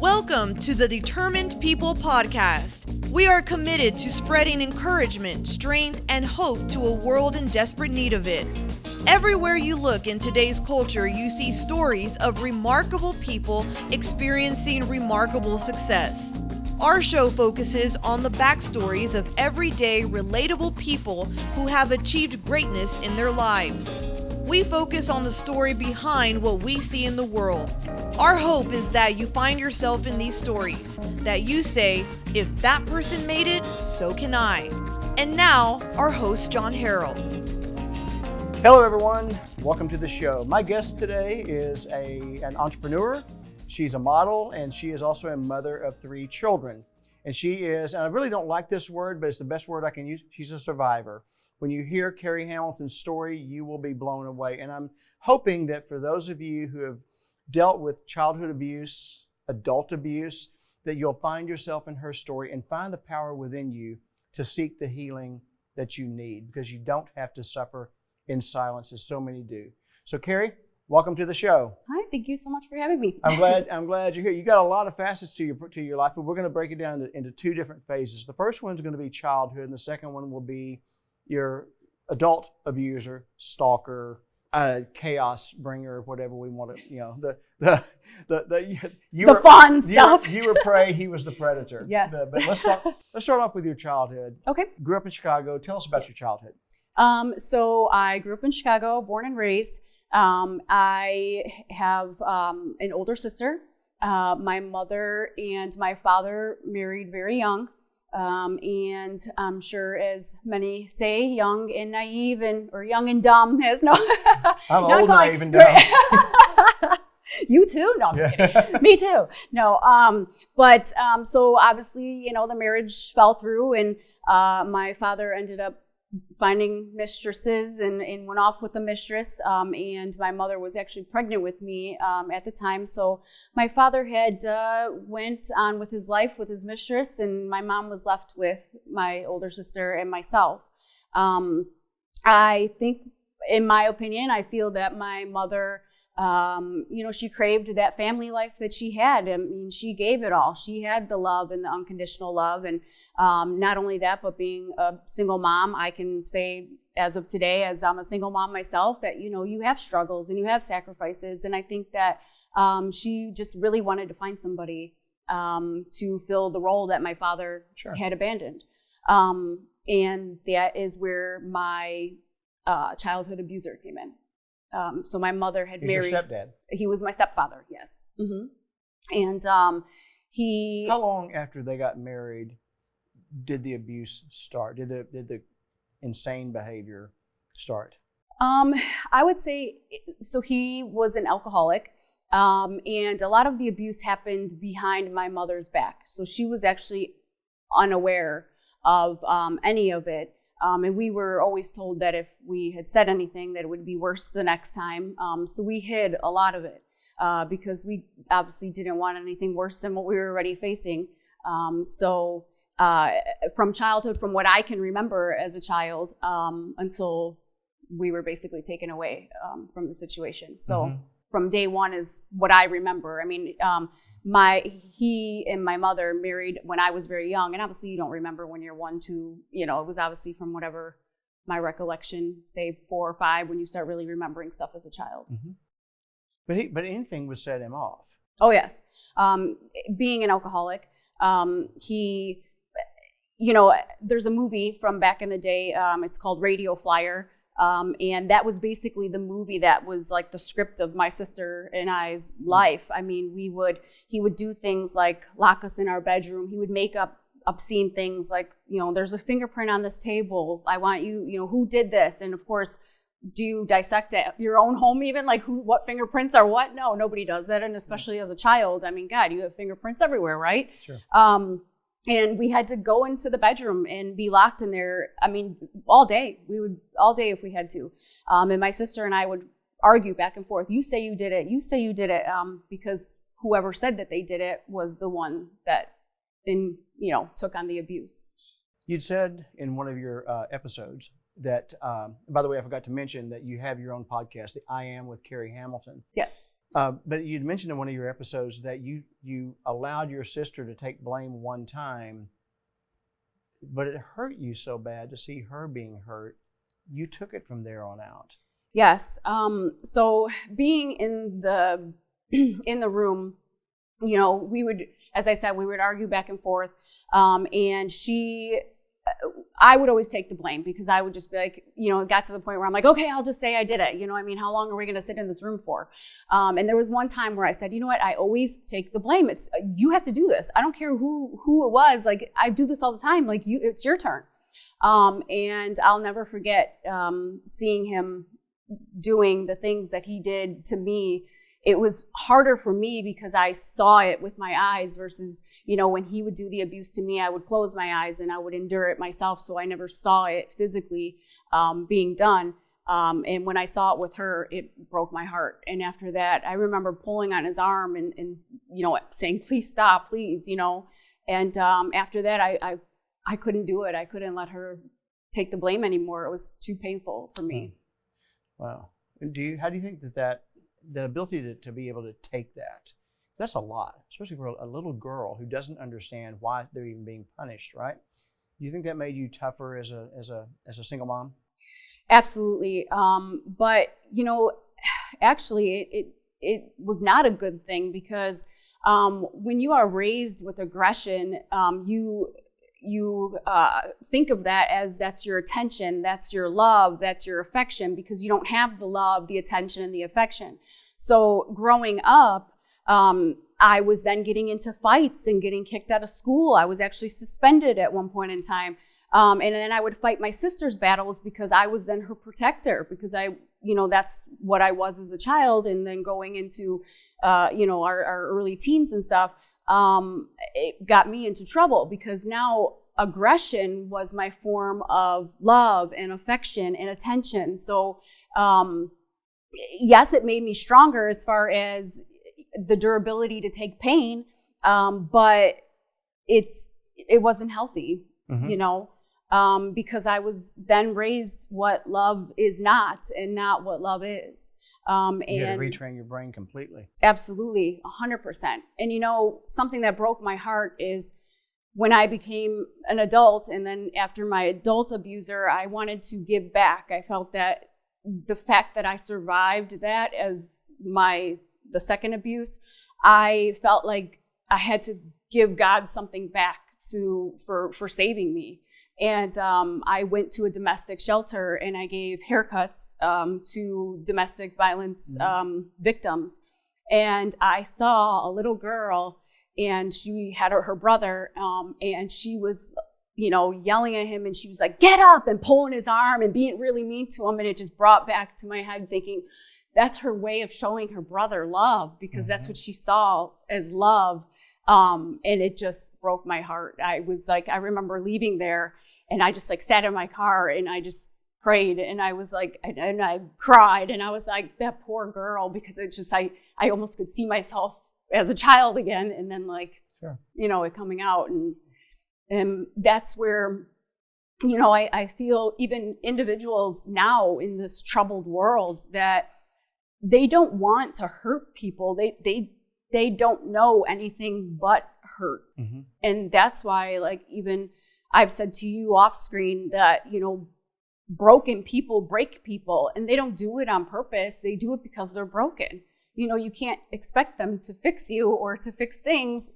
Welcome to the Determined People podcast. We are committed to spreading encouragement, strength, and hope to a world in desperate need of it. Everywhere you look in today's culture, you see stories of remarkable people experiencing remarkable success. Our show focuses on the backstories of everyday, relatable people who have achieved greatness in their lives. We focus on the story behind what we see in the world. Our hope is that you find yourself in these stories, that you say, if that person made it, so can I. And now, our host, John Harrell. Hello, everyone. Welcome to the show. My guest today is an entrepreneur. She's a model, and she is also a mother of 3 children. And she is, and I really don't like this word, but it's the best word I can use, she's a survivor. When you hear Kerie Hamilton's story, you will be blown away. And I'm hoping that for those of you who have dealt with childhood abuse, adult abuse, that you'll find yourself in her story and find the power within you to seek the healing that you need, because you don't have to suffer in silence as so many do. So Kerie, welcome to the show. Hi, thank you so much for having me. I'm glad you're here. You got a lot of facets to your life, but we're going to break it down into 2 different phases. The first one is going to be childhood, and the second one will be your adult abuser, stalker, chaos bringer, whatever we want to, the fun stuff. You were prey, he was the predator. Yes. But let's start off with your childhood. Okay. Grew up in Chicago. Tell us about your childhood. So I grew up in Chicago, born and raised. I have an older sister. My mother and my father married very young. And I'm sure, as many say, young and naive or young and dumb has no. I'm old, naive, and dumb. You too? No, I'm just kidding. Me too. No. So obviously, the marriage fell through, and my father ended up finding mistresses and went off with a mistress. And my mother was actually pregnant with me at the time. So my father had went on with his life with his mistress, and my mom was left with my older sister and myself. I think, in my opinion, I feel that my mother, she craved that family life that she had. I mean, she gave it all. She had the love and the unconditional love. And not only that, but being a single mom, I can say as of today, as I'm a single mom myself, that, you have struggles and you have sacrifices. And I think that she just really wanted to find somebody to fill the role that my father had abandoned. And that is where my childhood abuser came in. So my mother had married. Your stepdad? He was my stepfather, yes. Mm-hmm. And he. How long after they got married did the abuse start? Did the insane behavior start? I would say, so he was an alcoholic, and a lot of the abuse happened behind my mother's back. So she was actually unaware of any of it. And we were always told that if we had said anything, that it would be worse the next time. So we hid a lot of it because we obviously didn't want anything worse than what we were already facing. So from childhood, from what I can remember as a child, until we were basically taken away from the situation. So from day one is what I remember. I mean, he and my mother married when I was very young, and obviously you don't remember when you're 1, 2, it was obviously from whatever my recollection, say 4 or 5, when you start really remembering stuff as a child. Mm-hmm. But anything would set him off. Oh yes, being an alcoholic, he, there's a movie from back in the day. It's called Radio Flyer. And that was basically the movie that was like the script of my sister and I's life. I mean, he would do things like lock us in our bedroom. He would make up obscene things like, there's a fingerprint on this table. I want you, who did this? And of course, do you dissect your own home even? Like what fingerprints are what? No, nobody does that. And especially as a child, I mean, God, you have fingerprints everywhere, right? Sure. And we had to go into the bedroom and be locked in there. I mean, all day. We would all day if we had to. And my sister and I would argue back and forth. You say you did it. You say you did it. Because whoever said that they did it was the one that, took on the abuse. You'd said in one of your episodes that, by the way, I forgot to mention that you have your own podcast, the I Am with Kerie Hamilton. Yes. But you'd mentioned in one of your episodes that you allowed your sister to take blame one time, but it hurt you so bad to see her being hurt, you took it from there on out. Yes. So being in the room, we would, as I said, we would argue back and forth. And I would always take the blame because I would just be like, it got to the point where I'm like, okay, I'll just say I did it. How long are we going to sit in this room for? And there was one time where I said, you know what? I always take the blame. It's you have to do this. I don't care who it was. Like, I do this all the time. Like, it's your turn. And I'll never forget seeing him doing the things that he did to me. It was harder for me because I saw it with my eyes versus, when he would do the abuse to me, I would close my eyes and I would endure it myself. So I never saw it physically being done. And when I saw it with her, it broke my heart. And after that, I remember pulling on his arm and saying, please stop, please, And after that, I couldn't do it. I couldn't let her take the blame anymore. It was too painful for me. Wow. And how do you think that the ability to be able to take that's a lot, especially for a little girl who doesn't understand why they're even being punished, right? Do you think that made you tougher as a single mom? Absolutely. But actually it was not a good thing because when you are raised with aggression, you think of that as that's your attention, that's your love, that's your affection, because you don't have the love, the attention, and the affection. So growing up, I was then getting into fights and getting kicked out of school. I was actually suspended at one point in time. And then I would fight my sister's battles because I was then her protector, because that's what I was as a child. And then going into, our early teens and stuff, it got me into trouble because now aggression was my form of love and affection and attention. So, yes, it made me stronger as far as the durability to take pain, but it wasn't healthy, because I was then raised what love is not and not what love is. You had to retrain your brain completely. Absolutely, 100%. And something that broke my heart is when I became an adult, and then after my adult abuser, I wanted to give back. I felt that the fact that I survived that as the second abuse, I felt like I had to give God something back for saving me. And I went to a domestic shelter and I gave haircuts to domestic violence victims. And I saw a little girl, and she had her brother, and she was, yelling at him, and she was like, get up, and pulling his arm and being really mean to him. And it just brought back to my head thinking, that's her way of showing her brother love, because that's what she saw as love. And it just broke my heart. I remember leaving there, and I just sat in my car and I just prayed, and I was and I cried, and I was like, that poor girl, because it just, I almost could see myself as a child again, and then sure. It coming out, and that's where, I feel even individuals now in this troubled world that they don't want to hurt people. They don't know anything but hurt. Mm-hmm. And that's why, even I've said to you off screen that, broken people break people, and they don't do it on purpose. They do it because they're broken. You can't expect them to fix you or to fix things.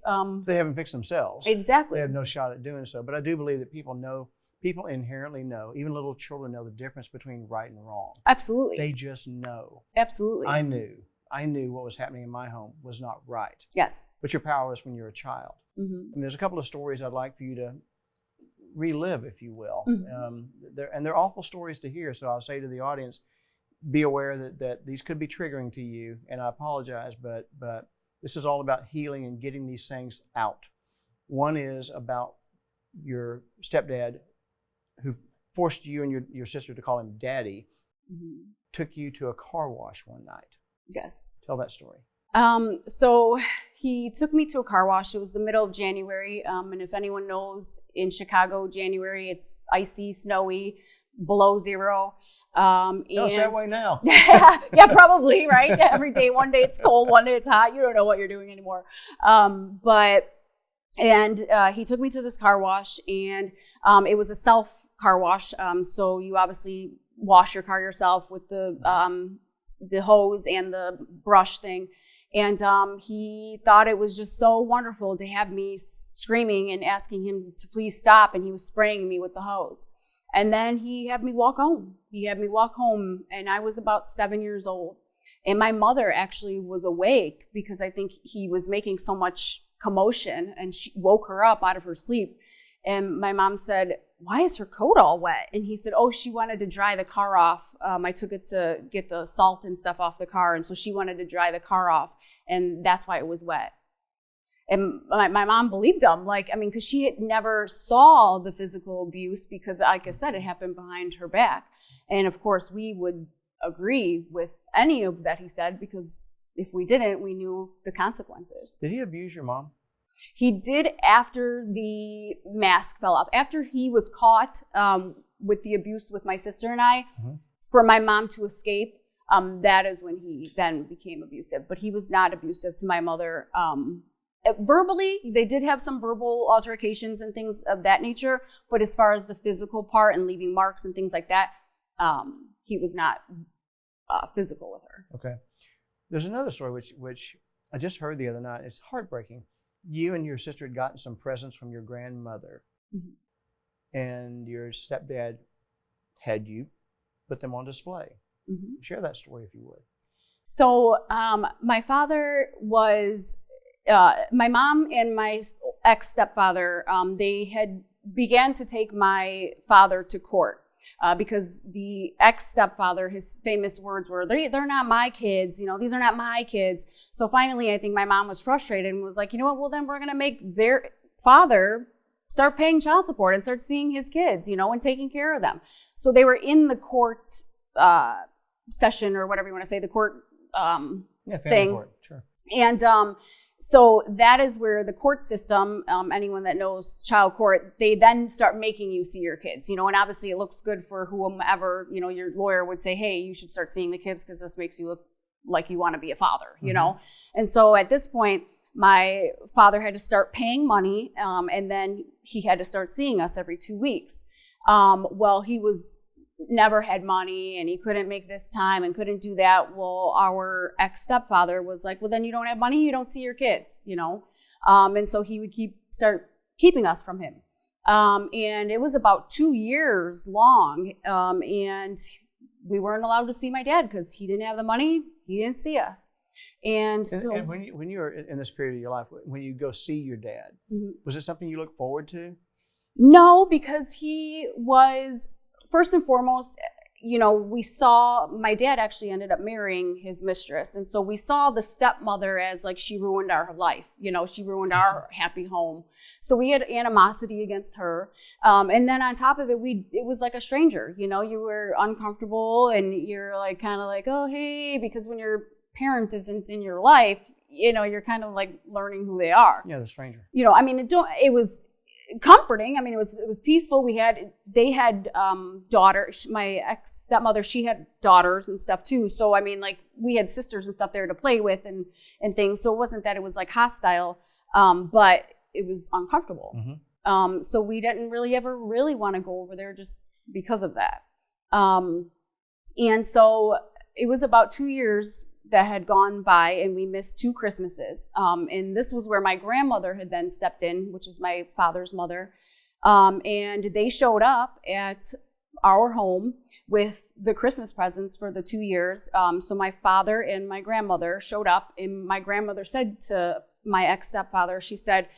They haven't fixed themselves. Exactly. They have no shot at doing so. But I do believe that people inherently know, even little children know the difference between right and wrong. Absolutely. They just know. Absolutely. I knew what was happening in my home was not right. Yes. But you're powerless when you're a child. Mm-hmm. And there's a couple of stories I'd like for you to relive, if you will. Mm-hmm. They're awful stories to hear. So I'll say to the audience, be aware that these could be triggering to you, and I apologize, but this is all about healing and getting these things out. One is about your stepdad, who forced you and your sister to call him Daddy, took you to a car wash one night. Yes. Tell that story. So he took me to a car wash. It was the middle of January. And if anyone knows, in Chicago, January, it's icy, snowy. below zero. No, it's that way now. Yeah, probably, right? Every day, one day it's cold, one day it's hot. You don't know what you're doing anymore. He took me to this car wash, and it was a self car wash. So you obviously wash your car yourself with the hose and the brush thing. And he thought it was just so wonderful to have me screaming and asking him to please stop, and he was spraying me with the hose. And then he had me walk home. And I was about 7 years old. And my mother actually was awake because I think he was making so much commotion, and she woke her up out of her sleep. And my mom said, "Why is her coat all wet?" And he said, "Oh, she wanted to dry the car off. I took it to get the salt and stuff off the car, and so she wanted to dry the car off, and that's why it was wet." And my mom believed him, because she had never saw the physical abuse because, like I said, it happened behind her back. And of course, we would agree with any of that he said, because if we didn't, we knew the consequences. Did he abuse your mom? He did after the mask fell off. After he was caught with the abuse with my sister and I, for my mom to escape, that is when he then became abusive. But he was not abusive to my mother. Verbally, they did have some verbal altercations and things of that nature. But as far as the physical part and leaving marks and things like that, he was not physical with her. Okay. There's another story which I just heard the other night. It's heartbreaking. You and your sister had gotten some presents from your grandmother, and your stepdad had you put them on display. Share that story if you would. So my father was, my mom and my ex-stepfather, they had began to take my father to court. Because the ex-stepfather, his famous words were, they're not my kids, these are not my kids. So finally, I think my mom was frustrated and was like, you know what, well then we're going to make their father start paying child support and start seeing his kids, and taking care of them. So they were in the court session, or whatever you want to say, the court family thing. Court, sure. And so that is where the court system, anyone that knows child court, they then start making you see your kids, and obviously it looks good for whomever, your lawyer would say, hey, you should start seeing the kids because this makes you look like you want to be a father, And so at this point, my father had to start paying money, and then he had to start seeing us every 2 weeks. Well, he never had money, and he couldn't make this time and couldn't do that. Well, our ex-stepfather was like, well, then you don't have money, you don't see your kids, and so he would start keeping us from him. And it was about 2 years long, and we weren't allowed to see my dad because he didn't have the money, he didn't see us. And when you were in this period of your life, when you go see your dad, was it something you looked forward to? No, because he was, first and foremost, we saw, my dad actually ended up marrying his mistress. And so we saw the stepmother as like, she ruined our life. She ruined our happy home. So we had animosity against her. And then on top of it, it was like a stranger, you were uncomfortable, and you're like, kind of like, oh, hey, because when your parent isn't in your life, you're kind of like learning who they are. Yeah, the stranger. It was comforting. It was peaceful. They had daughters. My ex-stepmother, she had daughters and stuff too. So we had sisters and stuff there to play with and things. So it wasn't that it was like hostile, but it was uncomfortable. So we didn't really ever really want to go over there just because of that. And so it was about 2 years that had gone by, and we missed 2 Christmases. And this was where my grandmother had then stepped in, which is my father's mother. And they showed up at our home with the Christmas presents for the 2 years. So my father and my grandmother showed up, and my grandmother said to my ex-stepfather, she said,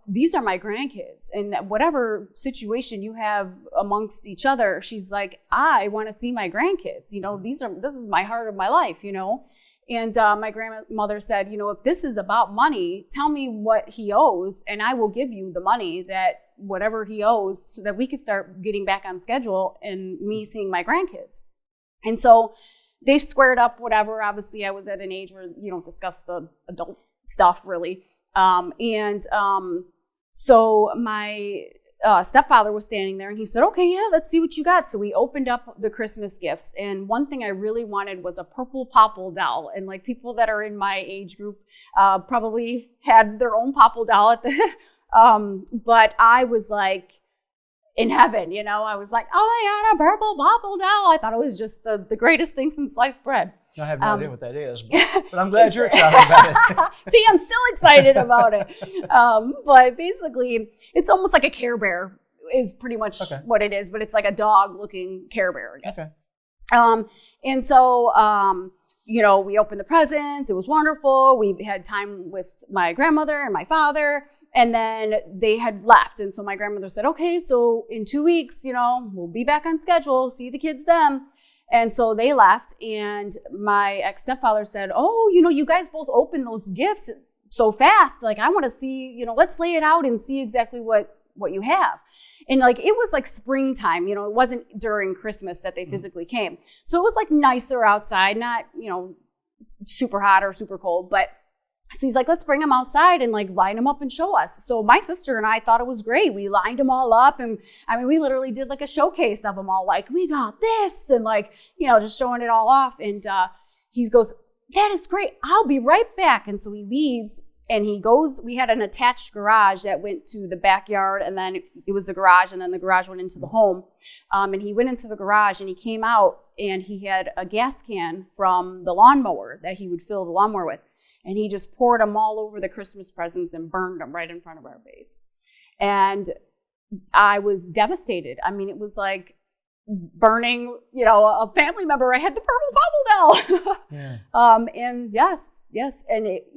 these are my grandkids, and whatever situation you have amongst each other, she's like, I want to see my grandkids, this is my heart of my life, And my grandmother said, if this is about money, tell me what he owes, and I will give you the money, that whatever he owes, so that we could start getting back on schedule and me seeing my grandkids. And so they squared up whatever. Obviously, I was at an age where you don't discuss the adult stuff really. So my stepfather was standing there, and he said, okay, yeah, let's see what you got. So we opened up the Christmas gifts, and one thing I really wanted was a purple popple doll. And like people that are in my age group probably had their own popple doll at the but I was like in heaven, I was like, oh my God, a purple popple doll. I thought it was just the greatest thing since sliced bread. I have no idea what that is, but I'm glad you're excited about it. See, I'm still excited about it. But basically, it's almost like a Care Bear is pretty much what it is, but it's like a dog-looking Care Bear, I guess. Okay. And so, we opened the presents. It was wonderful. We had time with my grandmother and my father, and then they had left. And so my grandmother said, okay, so in 2 weeks, we'll be back on schedule. See the kids then. And so they left, and my ex-stepfather said, oh, you guys both opened those gifts so fast. Like, I want to see, let's lay it out and see exactly what you have. And like, it was like springtime, it wasn't during Christmas that they physically came. So it was like nicer outside, not, super hot or super cold, but so he's like, let's bring them outside and like line them up and show us. So my sister and I thought it was great. We lined them all up, and we literally did like a showcase of them all, like, we got this, and like, just showing it all off. And he goes, that is great. I'll be right back. And so he leaves, and he goes, we had an attached garage that went to the backyard, and then it was the garage, and then the garage went into the home. And he went into the garage, and he came out, and he had a gas can from the lawnmower that he would fill the lawnmower with. And he just poured them all over the Christmas presents and burned them right in front of our face. And I was devastated. It was like burning, a family member. I had the purple bubble doll. Yeah. And yes. And it,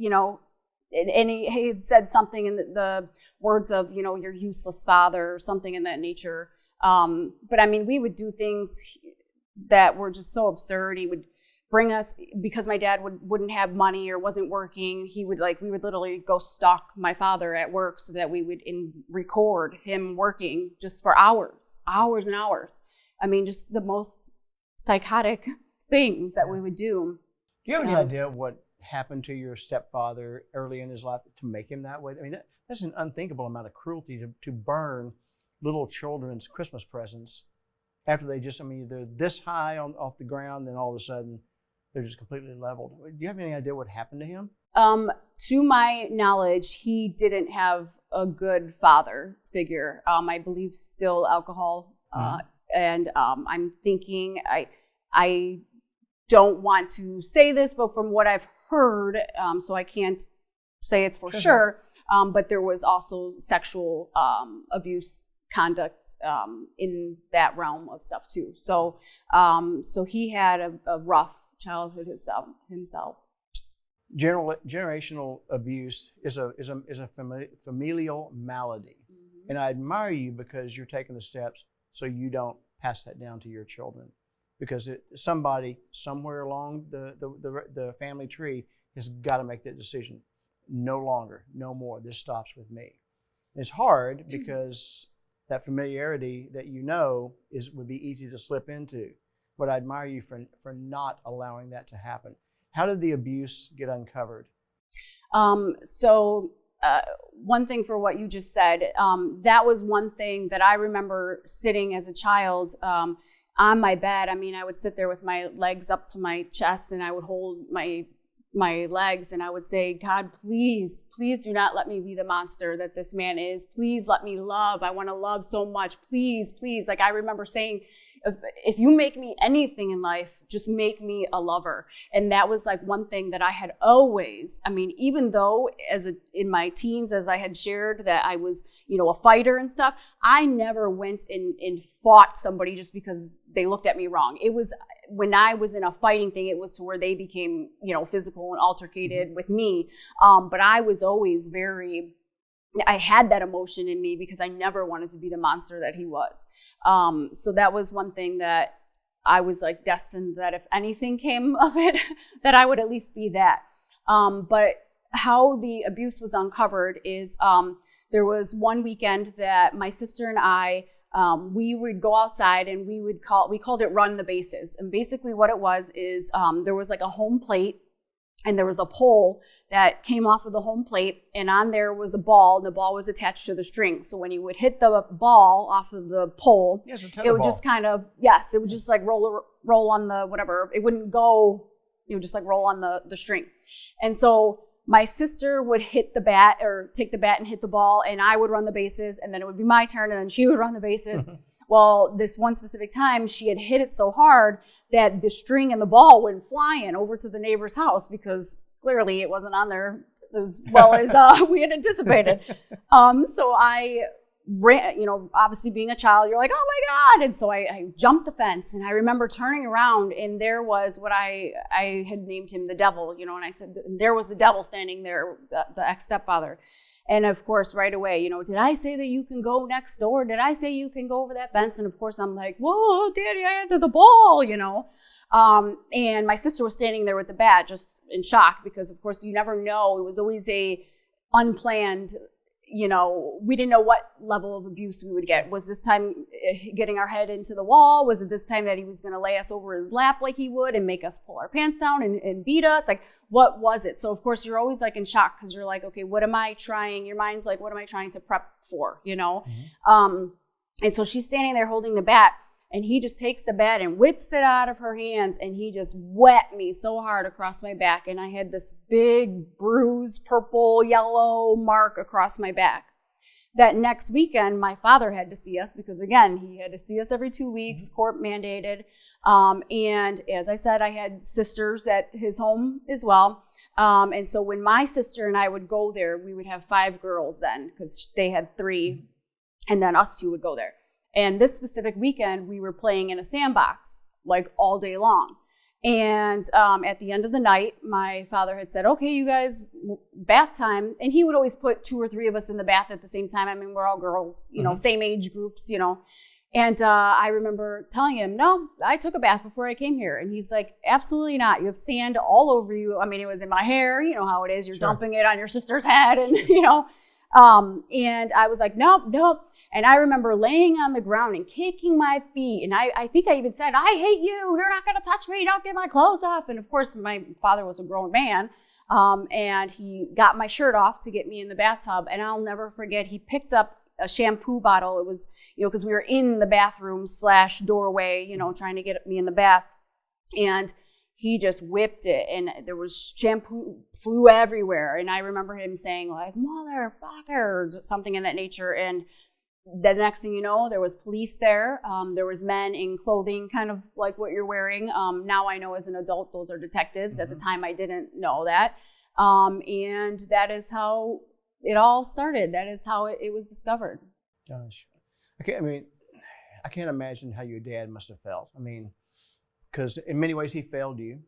and he had said something in the words of, your useless father, or something in that nature. But we would do things that were just so absurd. He would bring us, because my dad wouldn't have money or wasn't working, we would literally go stalk my father at work so that we would record him working just for hours and hours. Just the most psychotic things that we would do. Do you have any idea what happened to your stepfather early in his life to make him that way? That's an unthinkable amount of cruelty to burn little children's Christmas presents after they just, they're this high off the ground, and all of a sudden they're just completely leveled. Do you have any idea what happened to him? To my knowledge, he didn't have a good father figure. I believe still alcohol. And I'm thinking, I don't want to say this, but from what I've heard, so I can't say it's for sure, but there was also sexual abuse conduct in that realm of stuff too. So he had a rough childhood himself. Generational abuse is a familial malady, and I admire you because you're taking the steps so you don't pass that down to your children. Because somebody somewhere along the family tree has got to make that decision. No longer, no more. This stops with me. And it's hard because that familiarity that would be easy to slip into. But I admire you for not allowing that to happen. How did the abuse get uncovered? One thing for what you just said, that was one thing that I remember sitting as a child on my bed. I would sit there with my legs up to my chest, and I would hold my legs, and I would say, God, please do not let me be the monster that this man is. Please let me love. I want to love so much. Please. Like, I remember saying, if you make me anything in life, just make me a lover. And that was like one thing that I had always, even though in my teens, as I had shared that I was, a fighter and stuff, I never went and fought somebody just because they looked at me wrong. It was when I was in a fighting thing, it was to where they became, physical and altercated with me. But I was always I had that emotion in me because I never wanted to be the monster that he was. So that was one thing that I was like destined that if anything came of it, that I would at least be that. But how the abuse was uncovered is there was one weekend that my sister and I, we would go outside and we called it run the bases. And basically what it was is there was like a home plate And there was a pole that came off of the home plate, and on there was a ball, and the ball was attached to the string. So when you would hit the ball off of the pole, it would just kind of, it would just like roll on the whatever. It wouldn't go, it would just like roll on the string. And so my sister would hit the bat or take the bat and hit the ball, and I would run the bases, and then it would be my turn, and then she would run the bases. Well, this one specific time, she had hit it so hard that the string and the ball went flying over to the neighbor's house because clearly it wasn't on there as well as we had anticipated. So I ran, obviously being a child, you're like, oh my God. And so I jumped the fence, and I remember turning around, and there was what I had named him the devil, and I said, there was the devil standing there, the ex-stepfather. And of course, right away, did I say that you can go next door? Did I say you can go over that fence? And of course, I'm like, whoa, Daddy, I had the ball, And my sister was standing there with the bat, just in shock, because of course, you never know. It was always a unplanned, we didn't know what level of abuse we would get. Was this time getting our head into the wall? Was it this time that he was going to lay us over his lap like he would and make us pull our pants down and beat us? Like, what was it? So of course you're always like in shock because you're like, okay, what am I trying? Your mind's like, what am I trying to prep for? And so she's standing there holding the bat, and he just takes the bat and whips it out of her hands, and he just whacked me so hard across my back, and I had this big bruise, purple, yellow mark across my back. That next weekend, my father had to see us because, again, he had to see us every 2 weeks, court mandated. And as I said, I had sisters at his home as well. And so when my sister and I would go there, we would have 5 girls then because they had 3, and then us 2 would go there. And this specific weekend, we were playing in a sandbox like all day long. And at the end of the night, my father had said, okay, you guys, bath time. And he would always put 2 or 3 of us in the bath at the same time. I mean, we're all girls, same age groups, And I remember telling him, no, I took a bath before I came here. And he's like, absolutely not. You have sand all over you. I mean, it was in my hair. You know how it is. You're dumping it on your sister's head and, and I was like, nope. And I remember laying on the ground and kicking my feet. And I think I even said, I hate you. You're not going to touch me. Don't get my clothes off. And of course, my father was a grown man. And he got my shirt off to get me in the bathtub. And I'll never forget, he picked up a shampoo bottle. It was, because we were in the bathroom / doorway, trying to get me in the bath. And he just whipped it, and there was shampoo flew everywhere. And I remember him saying like, motherfucker, or something in that nature. And the next thing you know, there was police there. There was men in clothing kind of like what you're wearing. Now I know as an adult, those are detectives. At the time, I didn't know that. And that is how it all started. That is how it was discovered. Gosh. Okay, I mean, I can't imagine how your dad must have felt. I mean, because in many ways he failed you.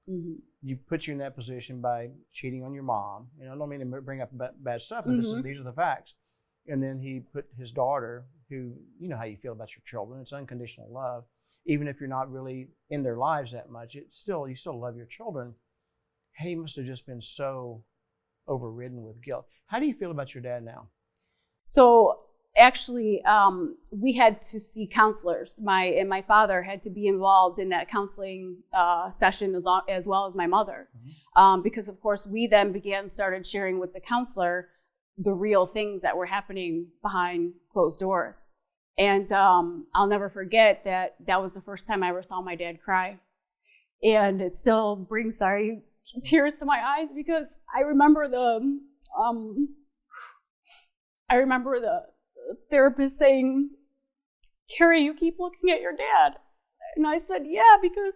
Mm-hmm. You put you in that position by cheating on your mom. I don't mean to bring up bad stuff, but these are the facts. And then he put his daughter, who, you know how you feel about your children. It's unconditional love. Even if you're not really in their lives that much, you still love your children. He must have just been so overridden with guilt. How do you feel about your dad now? So actually, we had to see counselors. My father had to be involved in that counseling session as well as my mother, because of course we then started sharing with the counselor the real things that were happening behind closed doors. And I'll never forget that was the first time I ever saw my dad cry, and it still brings tears to my eyes because I remember the therapist saying, Kerie, you keep looking at your dad. And I said, yeah, because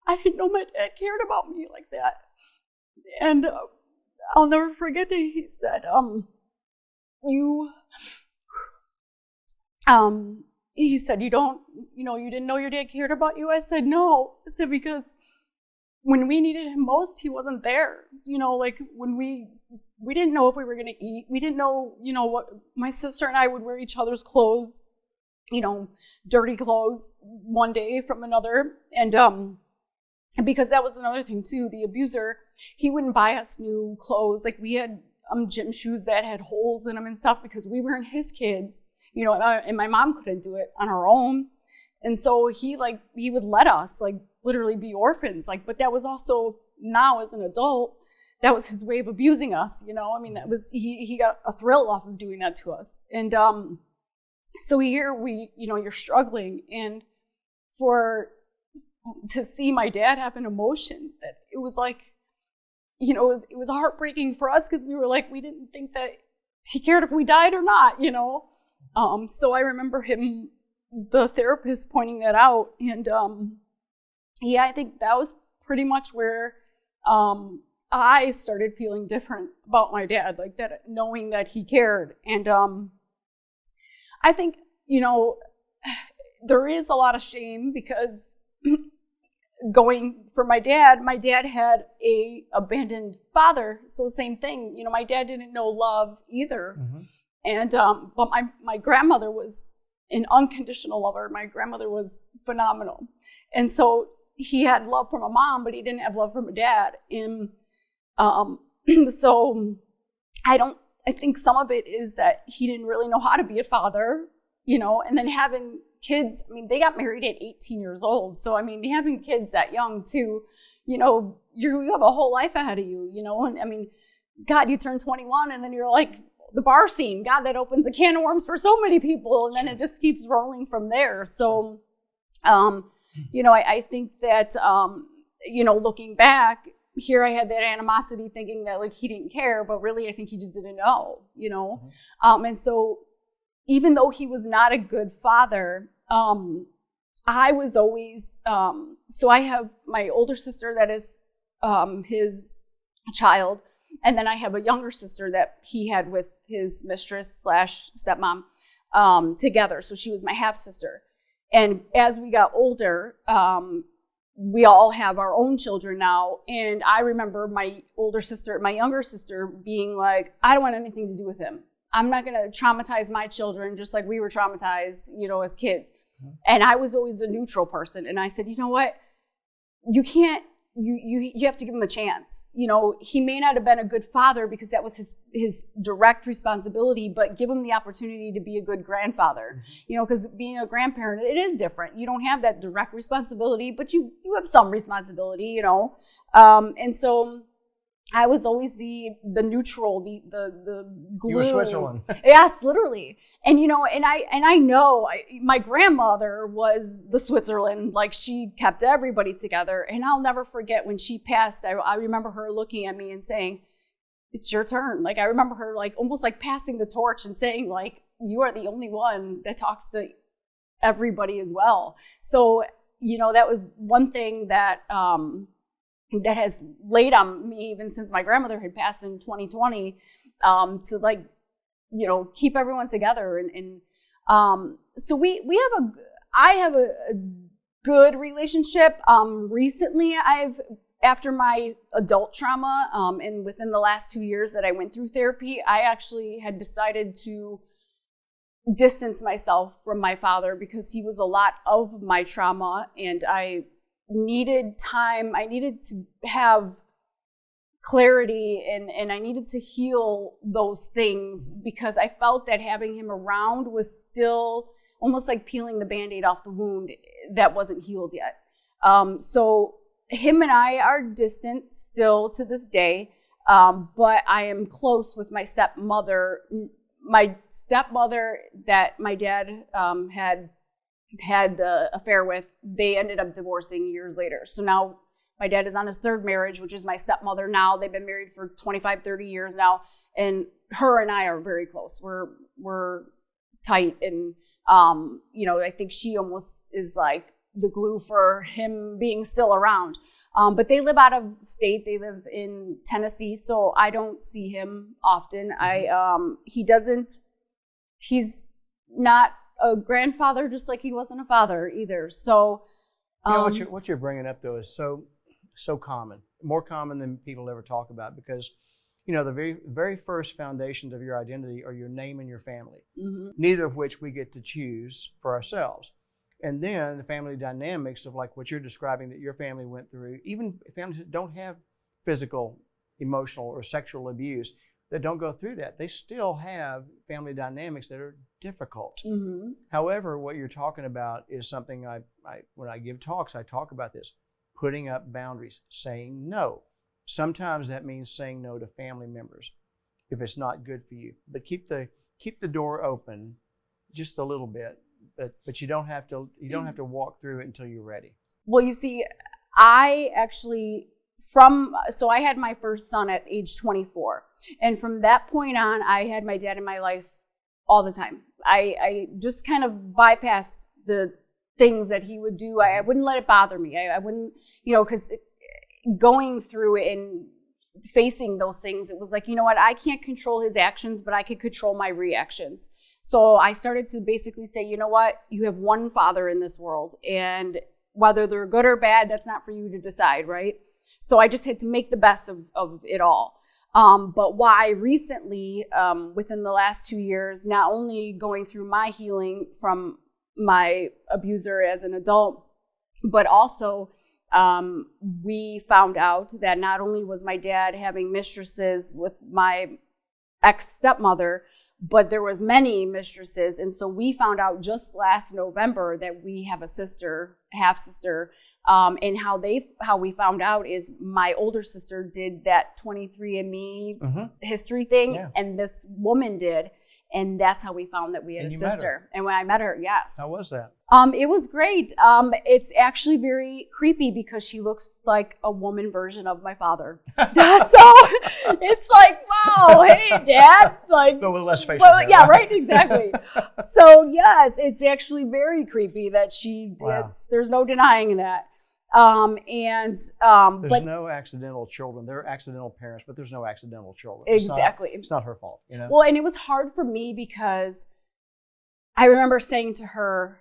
I didn't know my dad cared about me like that. And I'll never forget that he said, he said, you didn't know your dad cared about you? I said, no. I said, because when we needed him most, he wasn't there. Like when we didn't know if we were going to eat. We didn't know, what my sister and I would wear each other's clothes, dirty clothes one day from another. And because that was another thing too, the abuser, he wouldn't buy us new clothes. Like we had gym shoes that had holes in them and stuff because we weren't his kids, and my mom couldn't do it on her own. And so he would let us literally be orphans. But that was also now as an adult, that was his way of abusing us, you know? I mean, that was, he got a thrill off of doing that to us. And so here you're struggling, and to see my dad have an emotion that it was like, you know, it was heartbreaking for us, because we were like, we didn't think that he cared if we died or not, you know? So I remember the therapist pointing that out. And I think that was pretty much where I started feeling different about my dad, like that, knowing that he cared. And I think, you know, there is a lot of shame, because going for my dad had a abandoned father. So same thing, you know, my dad didn't know love either. Mm-hmm. And, but my grandmother was an unconditional lover. My grandmother was phenomenal. And so he had love from a mom, but he didn't have love from a dad. And, so I think some of it is that he didn't really know how to be a father, you know, and then having kids, I mean, they got married at 18 years old. So, I mean, having kids that young too, you know, you have a whole life ahead of you, you know, and I mean, God, you turn 21 and then you're like, the bar scene, God, that opens a can of worms for so many people. And then it just keeps rolling from there. So, you know, I think that, you know, looking back, here I had that animosity thinking that like he didn't care, but really I think he just didn't know, you know. Mm-hmm. And so even though he was not a good father, I was always, so I have my older sister that is his child, and then I have a younger sister that he had with his mistress / stepmom together. So she was my half sister. And as we got older, we all have our own children now. And I remember my younger sister being like, I don't want anything to do with him. I'm not going to traumatize my children just like we were traumatized, you know, as kids. Mm-hmm. And I was always the neutral person. And I said, you know what? You can't, you have to give him a chance. You know, he may not have been a good father because that was his direct responsibility, but give him the opportunity to be a good grandfather. Mm-hmm. You know, because being a grandparent, it is different. You don't have that direct responsibility, but you have some responsibility, you know. And so I was always the neutral, the glue. You were Switzerland. Yes, literally. And, you know, and I know my grandmother was the Switzerland, like she kept everybody together. And I'll never forget when she passed, I remember her looking at me and saying, it's your turn. Like, I remember her like almost like passing the torch and saying like, you are the only one that talks to everybody as well. So, you know, that was one thing that has laid on me even since my grandmother had passed in 2020, to like, you know, keep everyone together. And so I have a good relationship. Recently after my adult trauma, and within the last 2 years that I went through therapy, I actually had decided to distance myself from my father because he was a lot of my trauma, and I needed time. I needed to have clarity, and I needed to heal those things because I felt that having him around was still almost like peeling the Band-Aid off the wound that wasn't healed yet. So him and I are distant still to this day, but I am close with my stepmother. My stepmother that my dad had the affair with, they ended up divorcing years later. So now my dad is on his third marriage, which is my stepmother now. They've been married for 25, 30 years now. And her and I are very close. We're tight. And, you know, I think she almost is like the glue for him being still around. But they live out of state. They live in Tennessee. So I don't see him often. He's not a grandfather, just like he wasn't a father either. So, you know, what you're bringing up though is so common, more common than people ever talk about, because, you know, the very first foundations of your identity are your name and your family, mm-hmm. neither of which we get to choose for ourselves. And then the family dynamics of like what you're describing that your family went through, even families that don't have physical, emotional, or sexual abuse, that don't go through that, they still have family dynamics that are difficult. Mm-hmm. However, what you're talking about is something I when I give talks, I talk about this, putting up boundaries, saying no. Sometimes that means saying no to family members if it's not good for you. But keep the door open just a little bit. But you don't have to walk through it until you're ready. Well, you see, I actually so I had my first son at age 24. And from that point on, I had my dad in my life all the time. I just kind of bypassed the things that he would do. I wouldn't let it bother me. I wouldn't, because going through it and facing those things, it was like, you know what, I can't control his actions, but I could control my reactions. So I started to basically say, you know what, you have one father in this world, and whether they're good or bad, that's not for you to decide, right? So I just had to make the best of it all. But why recently, within the last 2 years, not only going through my healing from my abuser as an adult, but also we found out that not only was my dad having mistresses with my ex-stepmother, but there was many mistresses. And so we found out just last November that we have a sister, half-sister, and how we found out is my older sister did that 23andMe history thing, and this woman did. And that's how we found that we had a sister. And when I met her, yes. How was that? It was great. It's actually very creepy because she looks like a woman version of my father. So it's like, wow, hey, Dad. Like, but with less facial hair. Yeah, right, exactly. So yes, it's actually very creepy that there's no denying that. There's no accidental children. There are accidental parents, but there's no accidental children. Exactly. It's not her fault, Well, and it was hard for me because I remember saying to her,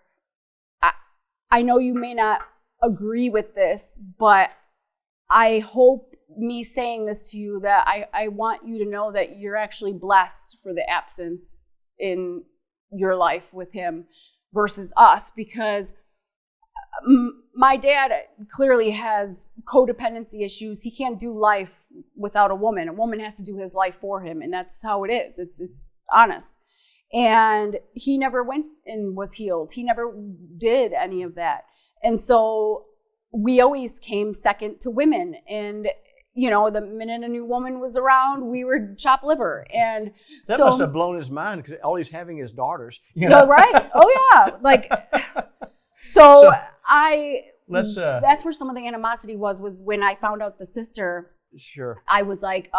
I know you may not agree with this, but I hope me saying this to you that I want you to know that you're actually blessed for the absence in your life with him versus us, because my dad clearly has codependency issues. He can't do life without a woman. A woman has to do his life for him, and that's how it is. It's honest. And he never went and was healed. He never did any of that. And so we always came second to women. And, the minute a new woman was around, we were chopped liver. And that must have blown his mind because all he's having is daughters. Right? Oh, yeah. So that's where some of the animosity was when I found out the sister. Sure. I was like,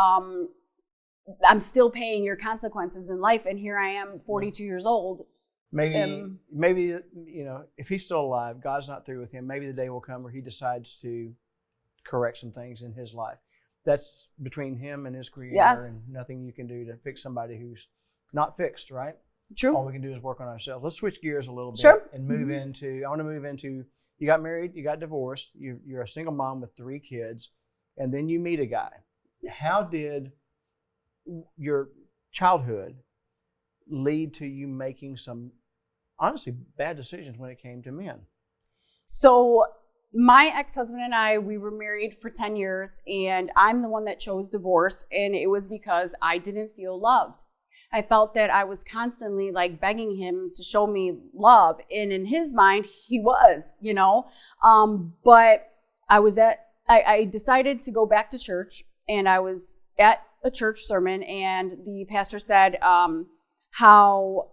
I'm still paying your consequences in life, and here I am, 42 years old. Maybe if he's still alive, God's not through with him. Maybe the day will come where he decides to correct some things in his life. That's between him and his Creator, and nothing you can do to fix somebody who's not fixed, right? True. All we can do is work on ourselves. Let's switch gears a little bit and move into, I want to move into, you got married, you got divorced, you're a single mom with 3 kids, and then you meet a guy. Yes. How did your childhood lead to you making some, honestly, bad decisions when it came to men? So my ex-husband and I, we were married for 10 years, and I'm the one that chose divorce, and it was because I didn't feel loved. I felt that I was constantly like begging him to show me love. And in his mind, he was, but I decided to go back to church, and I was at a church sermon, and the pastor said how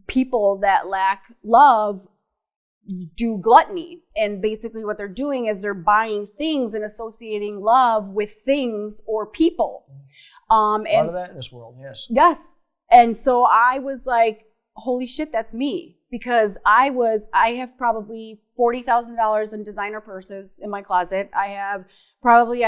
people that lack love do gluttony. And basically what they're doing is they're buying things and associating love with things or people. A lot of that in this world, yes. Yes. And so I was like, holy shit, that's me. Because I have probably $40,000 in designer purses in my closet. I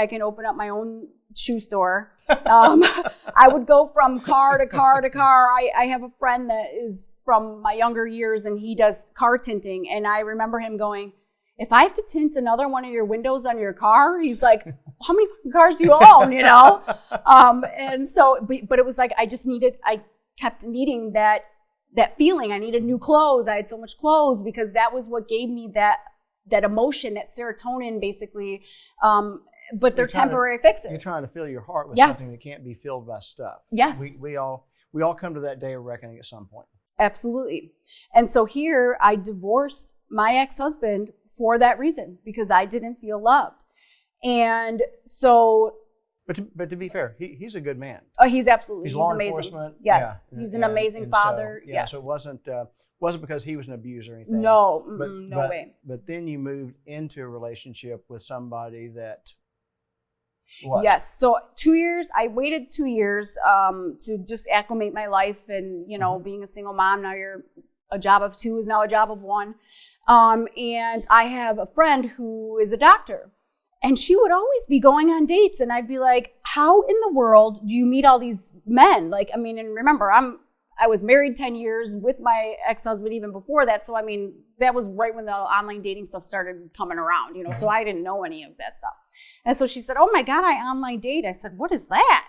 can open up my own shoe store. I would go from car to car to car. I have a friend that is from my younger years, and he does car tinting. And I remember him going, if I have to tint another one of your windows on your car, he's like, how many cars do you own, And so, but it was like, I kept needing that feeling. I needed new clothes. I had so much clothes because that was what gave me that emotion, that serotonin, basically. But they're temporary fixes. You're trying to fill your heart with something that can't be filled by stuff. Yes. We all come to that day of reckoning at some point. Absolutely. And so here I divorced my ex-husband for that reason, because I didn't feel loved. And so But to be fair, he's a good man. Oh, he's absolutely. He's law amazing. enforcement. Yes, Yeah. he's an amazing father. So, yes. So it wasn't because he was an abuser or anything. No, no way. But then you moved into a relationship with somebody that. What? Yes. So 2 years. I waited 2 years to just acclimate my life, and being a single mom. Now a job of two is now a job of one. And I have a friend who is a doctor. And she would always be going on dates, and I'd be like, how in the world do you meet all these men? Like, I mean, and remember, I was married 10 years with my ex-husband even before that. So, I mean, that was right when the online dating stuff started coming around, so I didn't know any of that stuff. And so she said, oh my God, I online date. I said, what is that?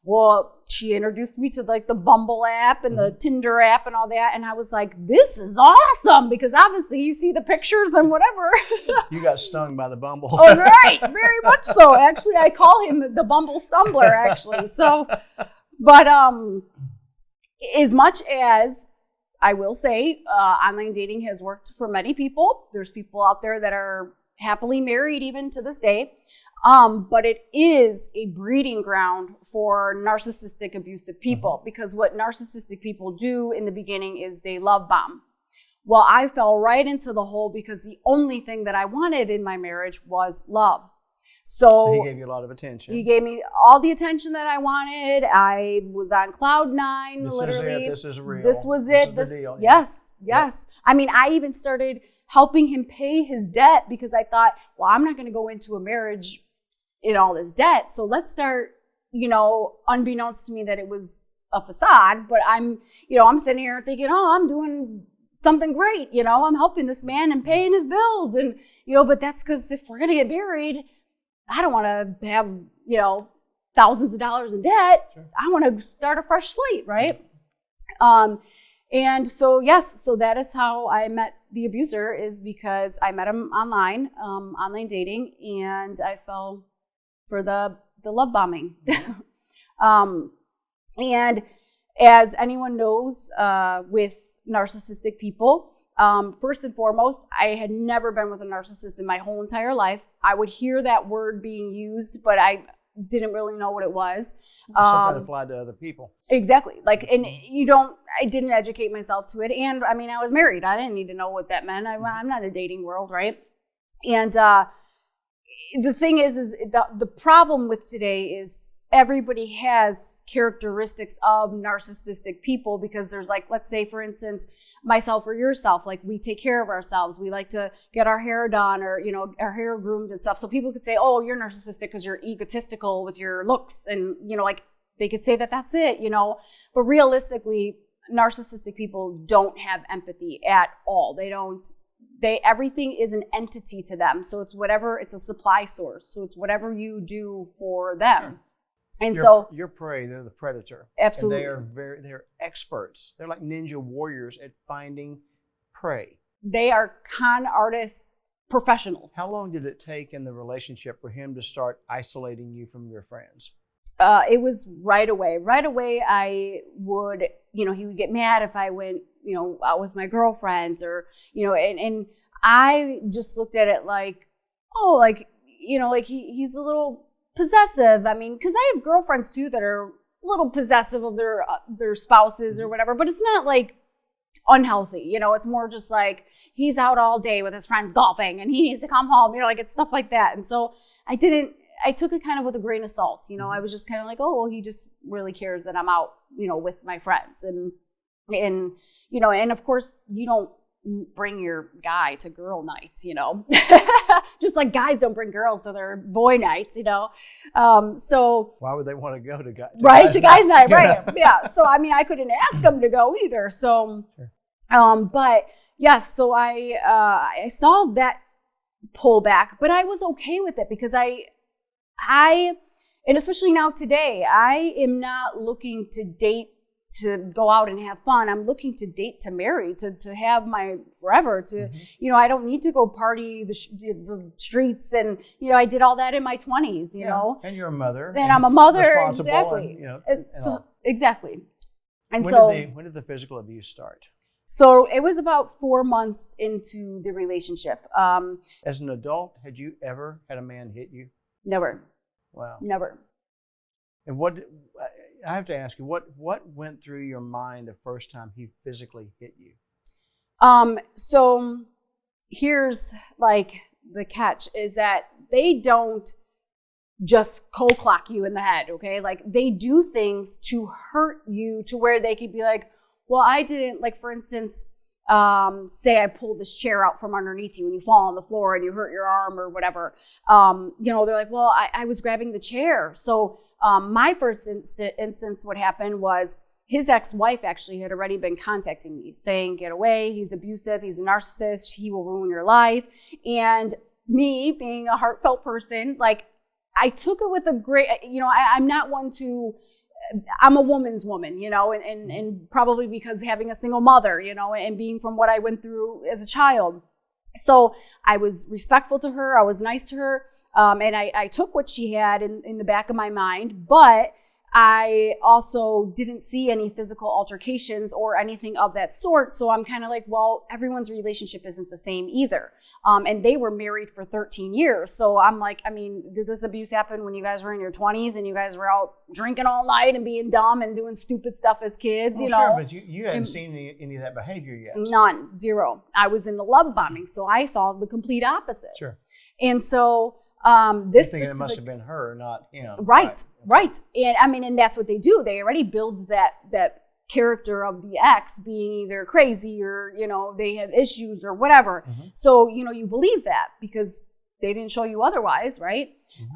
Well, she introduced me to like the Bumble app and the Tinder app and all that. And I was like, this is awesome, because obviously you see the pictures and whatever. You got stung by the Bumble. Oh, right. Very much so. Actually, I call him the Bumble Stumbler, actually. So, but as much as I will say online dating has worked for many people, there's people out there that are happily married even to this day. But it is a breeding ground for narcissistic, abusive people, because what narcissistic people do in the beginning is they love bomb. Well, I fell right into the hole because the only thing that I wanted in my marriage was love. So he gave you a lot of attention. He gave me all the attention that I wanted. I was on cloud nine, literally. This is real. This was it. This is the deal. Yes. I mean, I even started helping him pay his debt because I thought, well, I'm not going to go into a marriage in all this debt. So let's start, unbeknownst to me that it was a facade, but I'm sitting here thinking, oh, I'm doing something great. I'm helping this man and paying his bills. And, but that's because if we're going to get married, I don't want to have, thousands of dollars in debt. Sure. I want to start a fresh slate, right? And so, yes, so that is how I met the abuser, is because I met him online dating, and I fell for the love bombing. And as anyone knows, with narcissistic people, first and foremost, I had never been with a narcissist in my whole entire life. I would hear that word being used, but I didn't really know what it was. Sometimes applied to other people. Exactly. And I didn't educate myself to it. And I mean, I was married. I didn't need to know what that meant. I'm not in a dating world, right? And the thing is the problem with today is everybody has characteristics of narcissistic people, because there's like, let's say, for instance, myself or yourself, like we take care of ourselves. We like to get our hair done or, our hair groomed and stuff. So people could say, oh, you're narcissistic because you're egotistical with your looks. And, they could say that that's it, But realistically, narcissistic people don't have empathy at all. Everything is an entity to them. So it's a supply source. So it's whatever you do for them. Sure. And your prey, they're the predator. Absolutely. And they're experts. They're like ninja warriors at finding prey. They are con artists, professionals. How long did it take in the relationship for him to start isolating you from your friends? It was right away. Right away, I would, he would get mad if I went, out with my girlfriends or, and I just looked at it like, oh, he's a little possessive. I mean, because I have girlfriends too that are a little possessive of their spouses or whatever, but it's not like unhealthy. It's more just like he's out all day with his friends golfing and he needs to come home. It's stuff like that. And so I took it kind of with a grain of salt. I was just kind of like, oh, well, he just really cares that I'm out, with my friends. And of course you don't bring your guy to girl nights, just like guys don't bring girls to their boy nights, so why would they want to go to guys? Right, to guys night, right? Yeah. So I mean, I couldn't ask them to go either. So, sure. But yes, so I saw that pullback, but I was okay with it because I, and especially now today, I am not looking to date to go out and have fun. I'm looking to date to marry, to have my forever, to, I don't need to go party the streets. And, I did all that in my 20s, you know. And you're a mother. And I'm a mother, exactly. Exactly. And when did the physical abuse start? So it was about 4 months into the relationship. As an adult, had you ever had a man hit you? Never. Wow. Never. And I have to ask you, what went through your mind the first time he physically hit you? So here's like the catch is that they don't just cold clock you in the head, okay? Like they do things to hurt you to where they could be like, well, I didn't, like for instance, say I pull this chair out from underneath you and you fall on the floor and you hurt your arm or whatever. They're like, well, I was grabbing the chair. So my first instance, what happened was his ex-wife actually had already been contacting me saying, get away, he's abusive, he's a narcissist, he will ruin your life. And me being a heartfelt person, like I took it with a great, I'm not one to, I'm a woman's woman, and probably because having a single mother, and being from what I went through as a child. So I was respectful to her. I was nice to her. And I took what she had in the back of my mind, but I also didn't see any physical altercations or anything of that sort. So I'm kind of like, well, everyone's relationship isn't the same either. And they were married for 13 years. So I'm like, I mean, did this abuse happen when you guys were in your 20s and you guys were out drinking all night and being dumb and doing stupid stuff as kids? Sure, but you hadn't seen any of that behavior yet. None, zero. I was in the love bombing, so I saw the complete opposite. Sure. And so this thinking it must have been her, not him. Right. And I mean, and that's what they do. They already build that character of the ex being either crazy or, they have issues or whatever. Mm-hmm. So, you believe that because they didn't show you otherwise, right?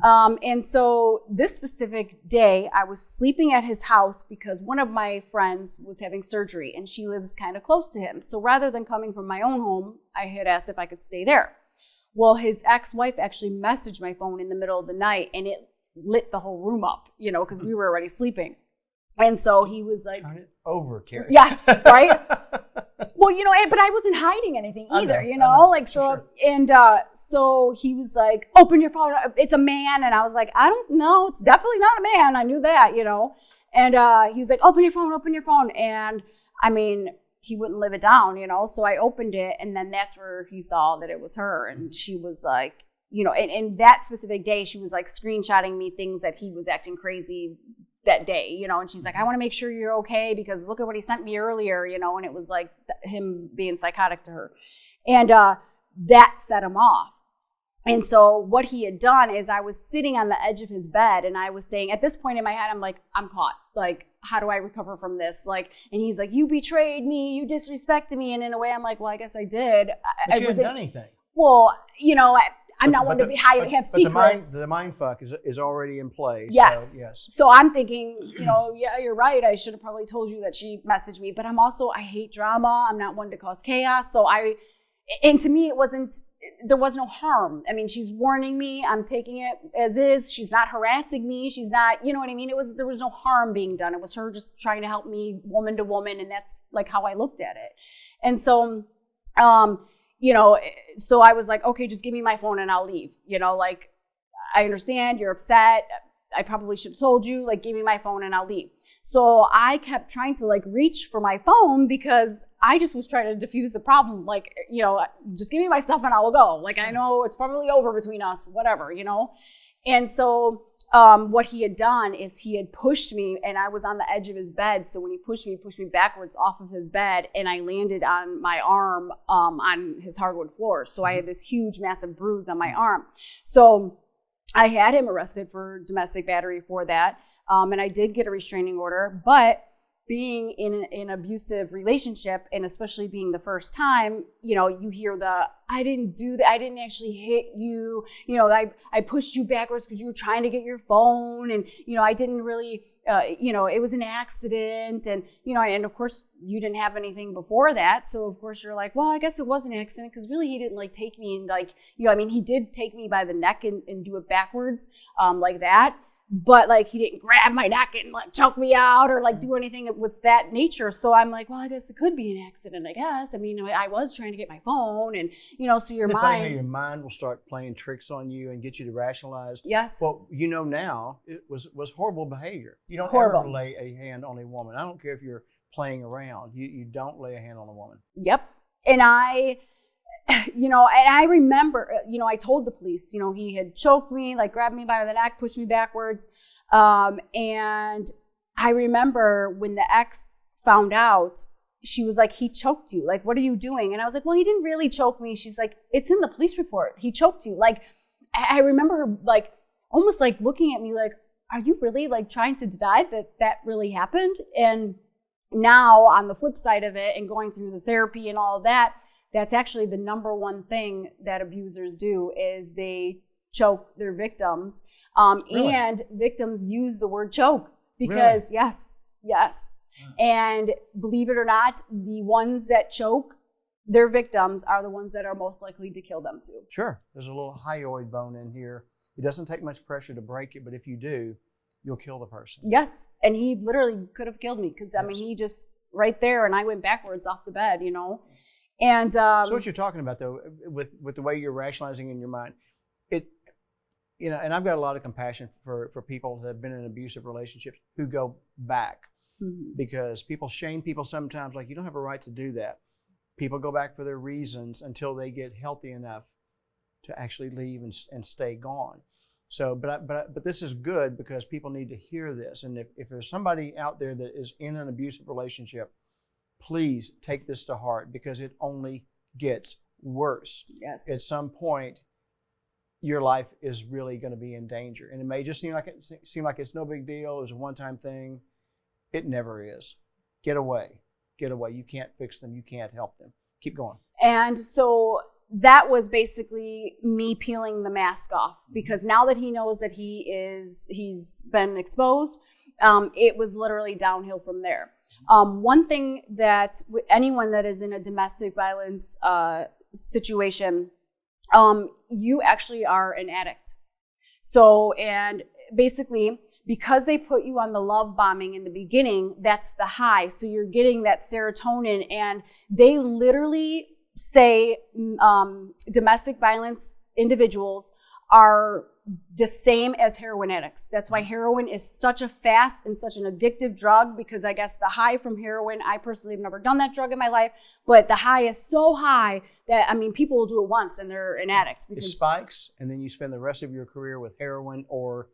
Mm-hmm. And so this specific day, I was sleeping at his house because one of my friends was having surgery and she lives kind of close to him. So rather than coming from my own home, I had asked if I could stay there. Well, his ex-wife actually messaged my phone in the middle of the night and it lit the whole room up, because we were already sleeping. And so he was like, turn it over, Kerie. Yes, right? Well, but I wasn't hiding anything either, like, so, sure. And so he was like, open your phone. It's a man. And I was like, I don't know. It's definitely not a man. I knew that, and he's like, open your phone. And I mean, he wouldn't live it down, so I opened it and then that's where he saw that it was her. And she was like, and that specific day, she was like screenshotting me things that he was acting crazy that day, and she's like, I want to make sure you're okay because look at what he sent me earlier, and it was like him being psychotic to her. And that set him off. And so what he had done is I was sitting on the edge of his bed and I was saying, at this point in my head, I'm like, I'm caught. Like, how do I recover from this? Like, and he's like, you betrayed me, you disrespected me. And in a way, I'm like, well, I guess I did. But you hadn't done anything. Well, I'm not one to have secrets. The mind fuck is already in place. Yes. So, yes. So I'm thinking, yeah, you're right. I should have probably told you that she messaged me. But I hate drama. I'm not one to cause chaos. And to me, there was no harm. I mean, she's warning me. I'm taking it as is. She's not harassing me. She's not, you know what I mean? There was no harm being done. It was her just trying to help me woman to woman. And that's like how I looked at it. And so, so I was like, okay, just give me my phone and I'll leave. Like, I understand you're upset. I probably should have told you, like, give me my phone and I'll leave. So I kept trying to like reach for my phone because I just was trying to diffuse the problem. Like, just give me my stuff and I will go. Like, I know it's probably over between us, whatever, And so what he had done is he had pushed me and I was on the edge of his bed. So when he pushed me backwards off of his bed and I landed on my arm on his hardwood floor. So I had this huge, massive bruise on my arm. So I had him arrested for domestic battery for that. And I did get a restraining order, but being in an abusive relationship and especially being the first time, you hear I didn't do that. I didn't actually hit you. I pushed you backwards because you were trying to get your phone and, I didn't really, it was an accident and, and of course you didn't have anything before that. So of course you're like, well, I guess it was an accident because really he didn't like take me and like, he did take me by the neck and do it backwards like that. But like he didn't grab my neck and like choke me out or like do anything with that nature. So I'm like, well, I guess it could be an accident, I guess. I mean, I was trying to get my phone and, so your mind will start playing tricks on you and get you to rationalize. Yes. Well, now it was horrible behavior. You don't horrible. Ever lay a hand on a woman. I don't care if you're playing around. You don't lay a hand on a woman. Yep. And and I remember, I told the police, he had choked me, like grabbed me by the neck, pushed me backwards. And I remember when the ex found out, she was like, he choked you. Like, what are you doing? And I was like, well, he didn't really choke me. She's like, it's in the police report. He choked you. Like, I remember her like almost like looking at me like, are you really like trying to deny that really happened? And now on the flip side of it and going through the therapy and all of that, that's actually the number one thing that abusers do is they choke their victims. Really? And victims use the word choke because Really? yes. And believe it or not, the ones that choke their victims are the ones that are most likely to kill them too. Sure. There's a little hyoid bone in here. It doesn't take much pressure to break it, but if you do, you'll kill the person. Yes. And he literally could have killed me because, he just right there and I went backwards off the bed, And so what you're talking about, though, with the way you're rationalizing in your mind, and I've got a lot of compassion for people that have been in abusive relationships who go back. Because people shame people sometimes, like, you don't have a right to do that. People go back for their reasons until they get healthy enough to actually leave and stay gone. So, but this is good because people need to hear this. And if there's somebody out there that is in an abusive relationship, please take this to heart because it only gets worse. Yes. At some point, your life is really going to be in danger. And it may just seem like it's no big deal. It was a one-time thing. It never is. Get away. You can't fix them. You can't help them. Keep going. And so that was basically me peeling the mask off because now that he knows that he's been exposed, it was literally downhill from there. One thing that anyone that is in a domestic violence situation, you actually are an addict. So, and basically, because they put you on the love bombing in the beginning, that's the high. So you're getting that serotonin, and they literally say domestic violence individuals are the same as heroin addicts. That's why heroin is such a fast and such an addictive drug, because I guess the high from heroin, I personally have never done that drug in my life, but the high is so high that, people will do it once and they're an addict. It spikes, and then you spend the rest of your career with heroin or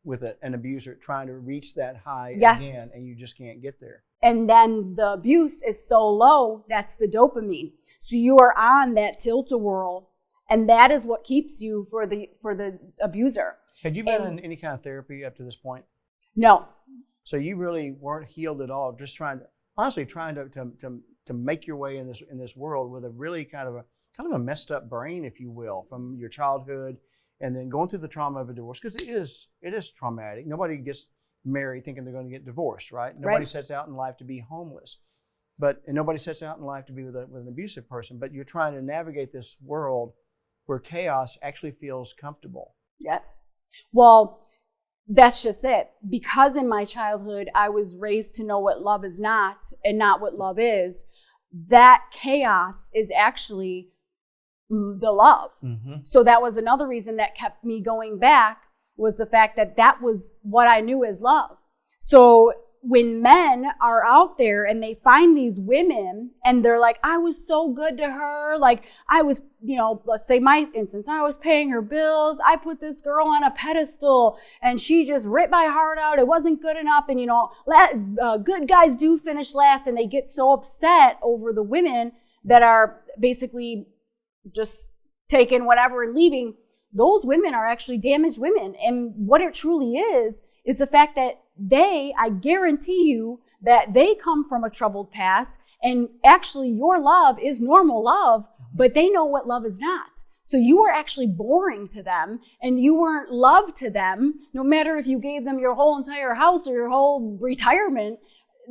with an abuser trying to reach that high again, and you just can't get there. And then the abuse is so low, that's the dopamine. So you are on that tilt-a-whirl, and that is what keeps you for the abuser. Had you been in any kind of therapy up to this point? No. So you really weren't healed at all, just trying to make your way in this world with a really kind of a messed up brain, if you will, from your childhood. And then going through the trauma of a divorce, because it is traumatic. Nobody gets married thinking they're going to get divorced, right? Nobody sets out in life to be homeless, and nobody sets out in life to be with an abusive person. But you're trying to navigate this world where chaos actually feels comfortable. Yes. Well, that's just it. Because in my childhood, I was raised to know what love is not and not what love is. That chaos is actually the love. Mm-hmm. So that was another reason that kept me going back, was the fact that was what I knew as love. So when men are out there and they find these women and they're like, I was so good to her. Like I was, let's say my instance, I was paying her bills. I put this girl on a pedestal and she just ripped my heart out. It wasn't good enough. And, good guys do finish last, and they get so upset over the women that are basically just taking whatever and leaving. Those women are actually damaged women. And what it truly is the fact that I guarantee you that they come from a troubled past, and actually your love is normal love, but they know what love is not. So you were actually boring to them, and you weren't loved to them, no matter if you gave them your whole entire house or your whole retirement.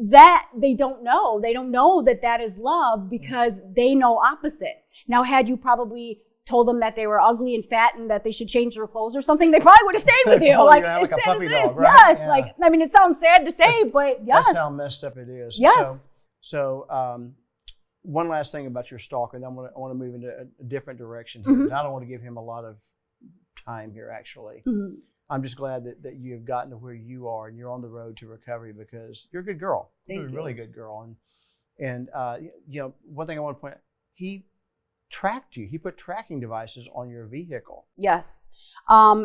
That they don't know. They don't know that is love, because they know opposite. Now, had you probably told them that they were ugly and fat and that they should change their clothes or something, they probably would have stayed with you. Like a puppy dog, right? Yes. Yeah. It sounds sad to say, but yes. That's how messed up it is. Yes. So one last thing about your stalker, and I want to move into a different direction here. Mm-hmm. I don't want to give him a lot of time here, actually. Mm-hmm. I'm just glad that you have gotten to where you are and you're on the road to recovery, because you're a good girl. You're a really good girl. And one thing I want to point out, he tracked you. He put tracking devices on your vehicle. Yes.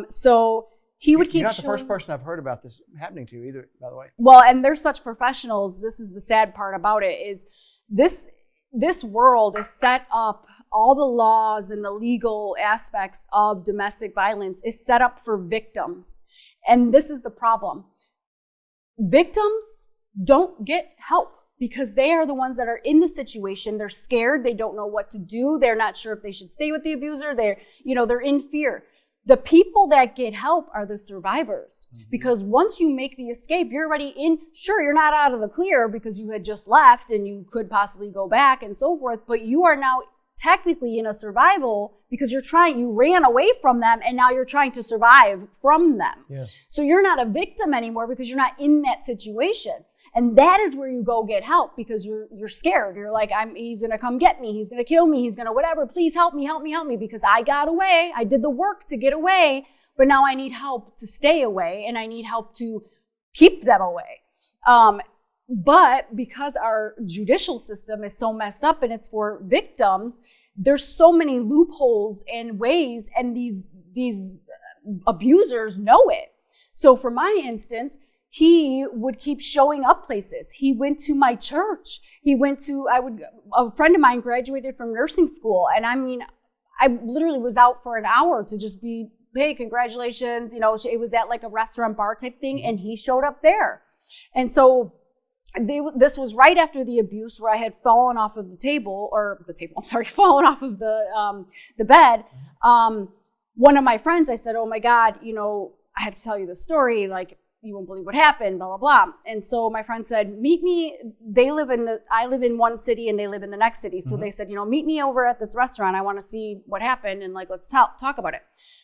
So he would keep You're not the showing... first person I've heard about this happening to either, by the way. Well, and they're such professionals. This is the sad part about it, is this world is set up, all the laws and the legal aspects of domestic violence is set up for victims. And this is the problem. Victims don't get help because they are the ones that are in the situation. They're scared. They don't know what to do. They're not sure if they should stay with the abuser. They're in fear. The people that get help are the survivors, because once you make the escape, you're already in. Sure, you're not out of the clear because you had just left and you could possibly go back and so forth, but you are now technically in a survival because you ran away from them and now you're trying to survive from them. Yes. So you're not a victim anymore because you're not in that situation. And that is where you go get help, because you're scared. You're like, he's going to come get me. He's going to kill me. He's going to whatever. Please help me, because I got away. I did the work to get away, but now I need help to stay away and I need help to keep them away. But because our judicial system is so messed up and it's for victims, there's so many loopholes and ways, and these abusers know it. So for my instance, he would keep showing up places. He went to my church. A friend of mine graduated from nursing school. And I literally was out for an hour to just be, hey, congratulations. It was at like a restaurant bar type thing. And he showed up there. And so this was right after the abuse, where I had fallen off of fallen off of the bed. One of my friends, I said, oh my God, I have to tell you the story. Like, you won't believe what happened, blah, blah, blah. And so my friend said, meet me. I live in one city and they live in the next city. So they said, meet me over at this restaurant. I want to see what happened and let's talk about it.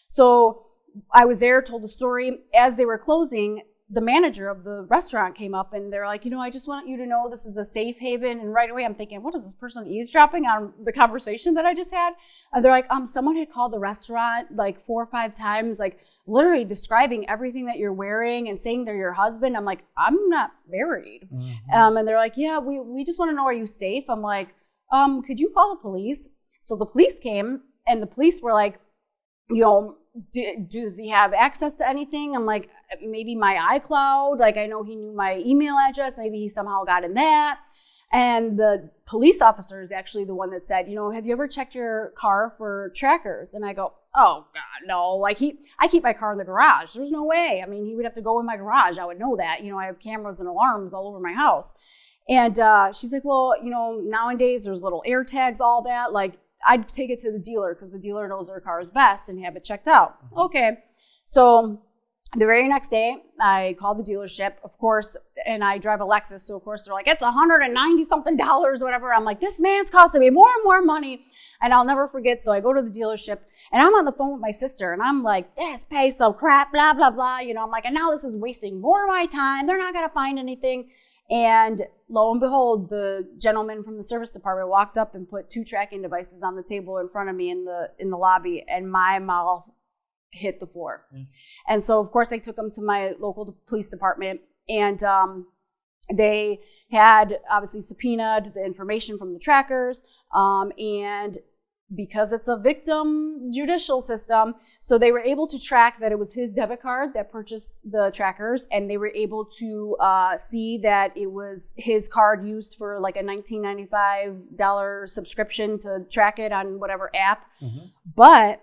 So I was there, told the story. As they were closing, the manager of the restaurant came up and they're like, I just want you to know this is a safe haven. And right away I'm thinking, what is this person eavesdropping on the conversation that I just had? And they're like, someone had called the restaurant like 4 or 5 times, like literally describing everything that you're wearing and saying they're your husband. I'm like, I'm not married. And they're like, yeah, we just want to know, are you safe? I'm like, could you call the police? So the police came and the police were like, does he have access to anything? I'm like, maybe my iCloud. Like, I know he knew my email address. Maybe he somehow got in that. And the police officer is actually the one that said, have you ever checked your car for trackers? And I go, oh God, no. Like I keep my car in the garage. There's no way. He would have to go in my garage. I would know that. I have cameras and alarms all over my house. And she's like, well, nowadays there's little air tags, all that. Like, I'd take it to the dealer because the dealer knows their car is best and have it checked out. Okay. So the very next day, I called the dealership, of course, and I drive a Lexus. So, of course, they're like, it's $190 something, whatever. I'm like, this man's costing me more and more money. And I'll never forget. So I go to the dealership and I'm on the phone with my sister and I'm like, this pays some crap, blah, blah, blah. I'm like, and now this is wasting more of my time. They're not going to find anything. And lo and behold, the gentleman from the service department walked up and put 2 tracking devices on the table in front of me in the lobby, and my mouth hit the floor. And so, of course, I took him to my local police department, and they had obviously subpoenaed the information from the trackers, and because it's a victim judicial system, so they were able to track that it was his debit card that purchased the trackers, and they were able to see that it was his card used for like a $1995 subscription to track it on whatever app. But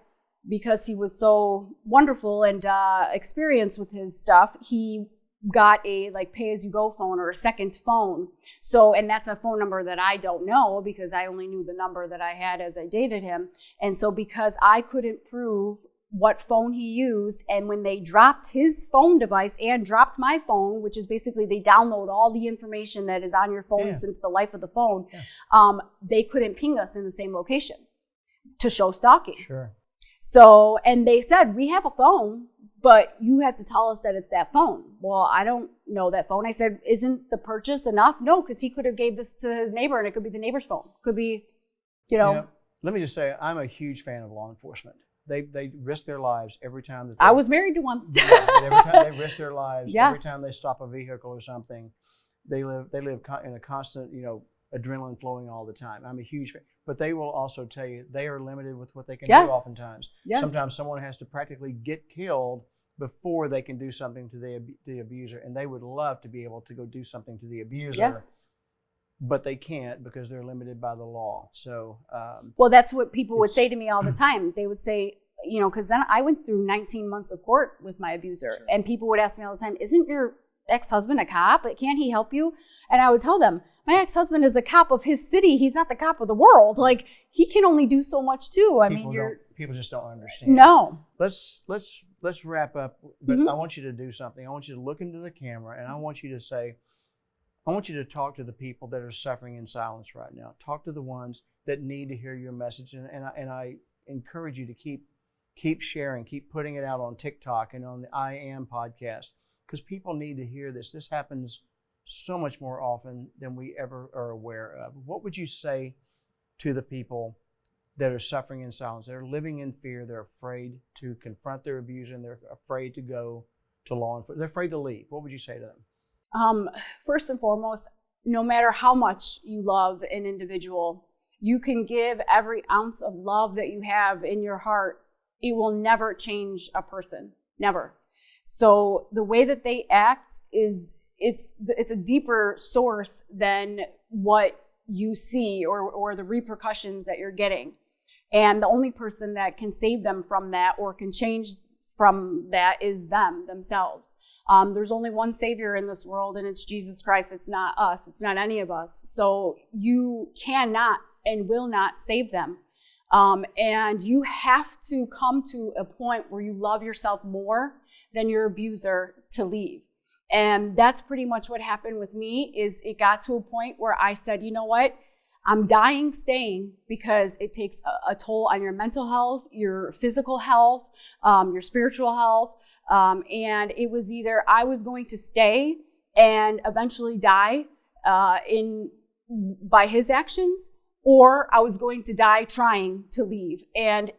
because he was so wonderful and experienced with his stuff, he got a like pay-as-you-go phone or a second phone. So, and that's a phone number that I don't know because I only knew the number that I had as I dated him. And so because I couldn't prove what phone he used, and when they dropped his phone device and dropped my phone, which is basically they download all the information that is on your phone since the life of the phone, they couldn't ping us in the same location to show stalking. Sure. So, and they said, we have a phone, but you have to tell us that it's that phone. Well, I don't know that phone. I said, isn't the purchase enough? No, because he could have gave this to his neighbor and it could be the neighbor's phone. Could be, Let me just say, I'm a huge fan of law enforcement. They risk their lives every time that I was married to one. Every time they risk their lives, yes. Every time they stop a vehicle or something, they live in a constant, adrenaline flowing all the time. I'm a huge fan. But they will also tell you they are limited with what they can Yes. do oftentimes. Yes. Sometimes someone has to practically get killed before they can do something to the abuser. And they would love to be able to go do something to the abuser. Yes. But they can't because they're limited by the law. So, well, that's what people would say to me all the time. They would say, you know, because then I went through 19 months of court with my abuser. Sure. And people would ask me all the time, isn't your ex-husband a cop? Can't he help you? And I would tell them, my ex-husband is a cop of his city. He's not the cop of the world. Like, he can only do so much too. People just don't understand. No. Let's wrap up. But I want you to do something. I want you to look into the camera, and I want you to say, I want you to talk to the people that are suffering in silence right now. Talk to the ones that need to hear your message. And I encourage you to keep sharing, keep putting it out on TikTok and on the I Am podcast, because people need to hear this. This happens so much more often than we ever are aware of. What would you say to the people that are suffering in silence? They're living in fear. They're afraid to confront their abuser, and they're afraid to go to law enforcement. They're afraid to leave. What would you say to them? First and foremost, no matter how much you love an individual, you can give every ounce of love that you have in your heart. It will never change a person, never. So the way that they act it's a deeper source than what you see or the repercussions that you're getting. And the only person that can save them from that or can change from that is themselves. There's only one Savior in this world, and it's Jesus Christ. It's not us. It's not any of us. So you cannot and will not save them. And you have to come to a point where you love yourself more than your abuser to leave. And that's pretty much what happened with me. Is it got to a point where I said, you know what? I'm dying staying, because it takes a toll on your mental health, your physical health, your spiritual health. And it was either I was going to stay and eventually die by his actions, or I was going to die trying to leave. And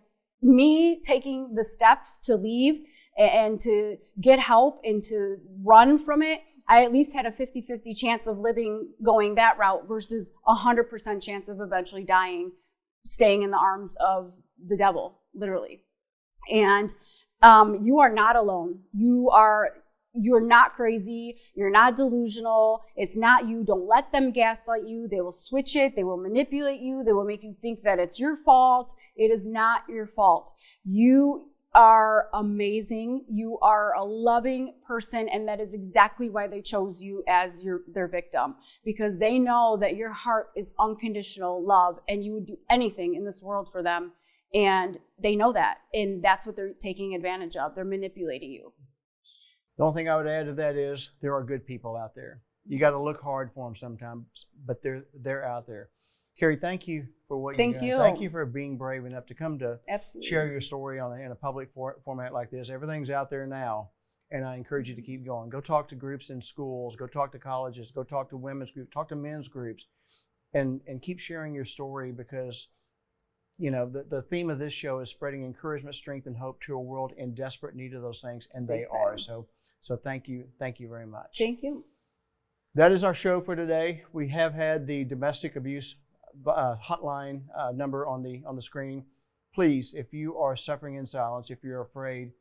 me taking the steps to leave and to get help and to run from it, I at least had a 50-50 chance of going that route versus 100% chance of eventually dying, staying in the arms of the devil, literally. And you are not alone. You're not crazy. You're not delusional. It's not you. Don't let them gaslight you. They will switch it. They will manipulate you. They will make you think that it's your fault. It is not your fault. You are amazing. You are a loving person, and that is exactly why they chose you as their victim, because they know that your heart is unconditional love and you would do anything in this world for them. And they know that, and that's what they're taking advantage of. They're manipulating you. The only thing I would add to that is there are good people out there. You got to look hard for them sometimes, but they're out there. Kerie, thank you for what you're doing. Thank you for being brave enough to come to share your story in a public format like this. Everything's out there now, and I encourage you to keep going. Go talk to groups in schools. Go talk to colleges. Go talk to women's groups. Talk to men's groups, and keep sharing your story, because you know the theme of this show is spreading encouragement, strength, and hope to a world in desperate need of those things, and they are. So thank you very much. Thank you. That is our show for today. We have had the domestic abuse hotline number on the screen. Please, if you are suffering in silence, if you're afraid,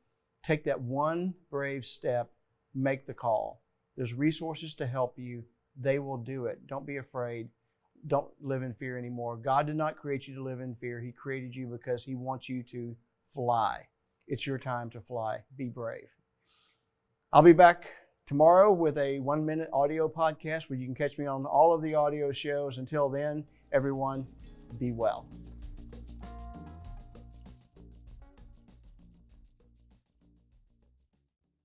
take that one brave step, make the call. There's resources to help you. They will do it. Don't be afraid. Don't live in fear anymore. God did not create you to live in fear. He created you because He wants you to fly. It's your time to fly. Be brave. I'll be back tomorrow with a 1-minute audio podcast where you can catch me on all of the audio shows. Until then, everyone, be well.